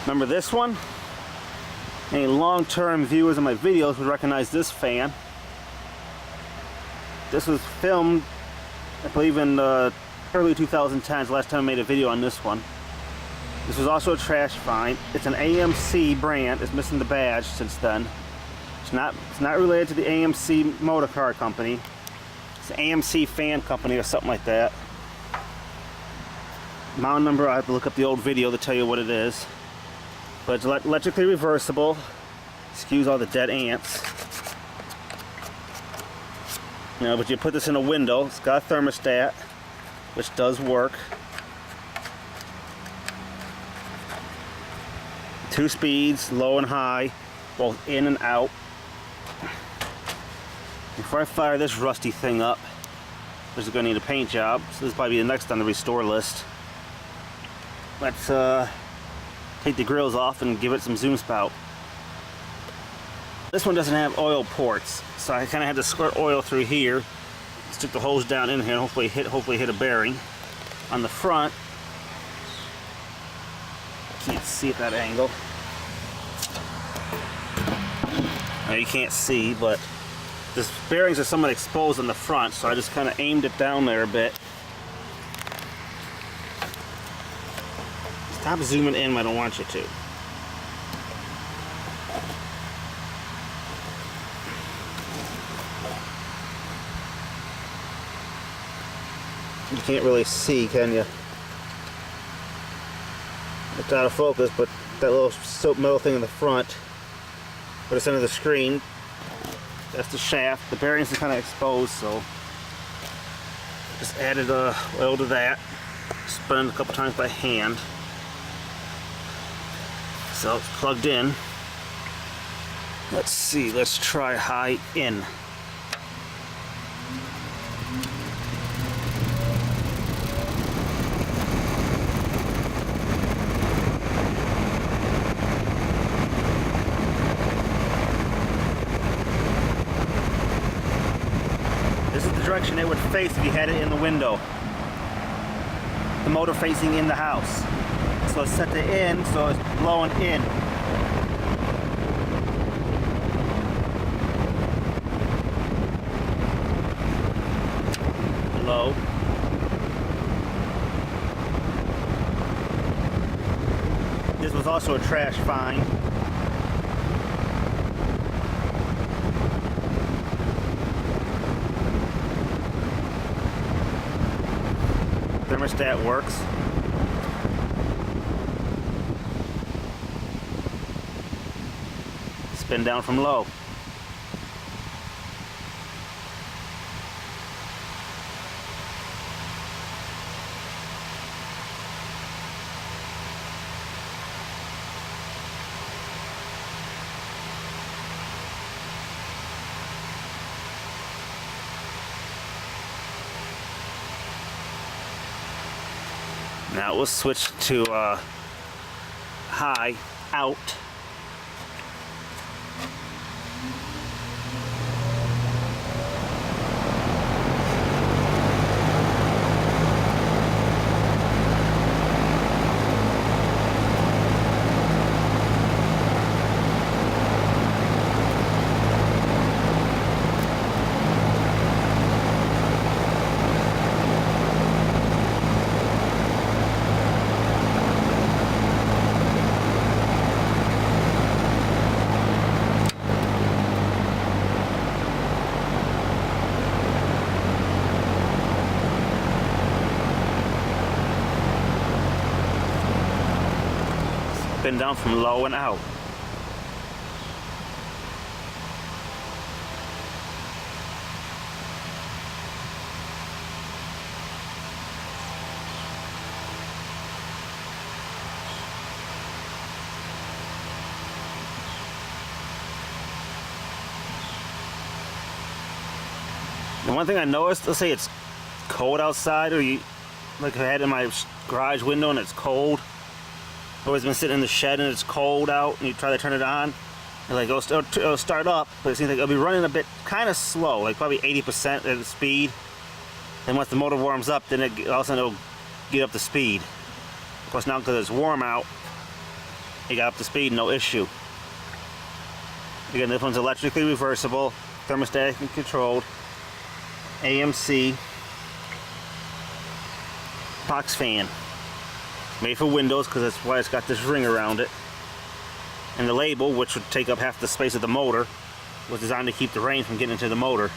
Remember this one? Any long-term viewers of my videos would recognize this fan. This was filmed, I believe, in early 2010s. Last time I made a video on this one. This was also a trash find. It's an AMC brand. It's missing the badge since then. It's not related to the AMC motor car company. It's an AMC fan company or something like that. Model number, I have to look up the old video to tell you what it is. But it's electrically reversible. Excuse all the dead ants. You know, but you put this in a window. It's got a thermostat, which does work. 2 speeds, low and high, both in and out. Before I fire this rusty thing up, this is going to need a paint job, so this will probably be the next on the restore list. Let's take the grills off and give it some zoom spout. This one doesn't have oil ports, so I kind of had to squirt oil through here, stick the hose down in here, and hopefully hit a bearing. On the front, can't see at that angle. Now you can't see, but the bearings are somewhat exposed on the front, so I just kind of aimed it down there a bit. Stop zooming in when I don't want you to. You can't really see, can you? It's out of focus, but that little soap metal thing in the front, put it center of the screen, that's the shaft. The bearings are kind of exposed, so just added oil to that. Spun it a couple times by hand. So it's plugged in. Let's see, let's try high in. This is the direction it would face if you had it in the window. The motor facing in the house. So it's set to in, so it's blowing in. Low. This was also a trash find. Thermostat works. Spin down from low. Now we'll switch to high out. Spin down from low and out. And one thing I noticed, let's say it's cold outside, or you, like I had in my garage window and it's cold. I've always been sitting in the shed and it's cold out, and you try to turn it on, and like it'll start up, but it seems like it'll be running a bit kind of slow, like probably 80% at the speed. And once the motor warms up, then all of a sudden it'll get up to speed. Of course, now because it's warm out, it got up to speed, no issue. Again, this one's electrically reversible, thermostatically controlled, AMC box fan. Made for windows because that's why it's got this ring around it. And the label, which would take up half the space of the motor, was designed to keep the rain from getting into the motor.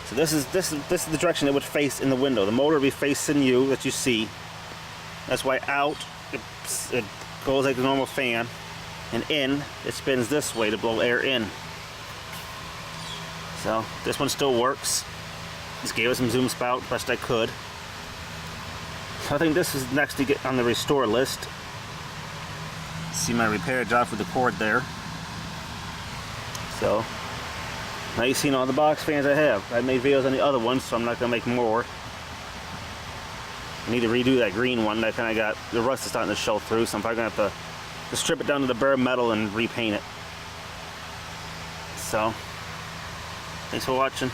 So this is the direction it would face in the window. The motor would be facing you, that you see. That's why out it goes like a normal fan, and in it spins this way to blow air in. So this one still works. Just gave it some zoom spout best I could. So I think this is next to get on the restore list. See my repair job for the cord there. So now you've seen all the box fans I have. I made videos on the other ones, so I'm not gonna make more. I need to redo that green one. That kind of got, the rust is starting to show through, so I'm probably gonna have to strip it down to the bare metal and repaint it. So thanks for watching.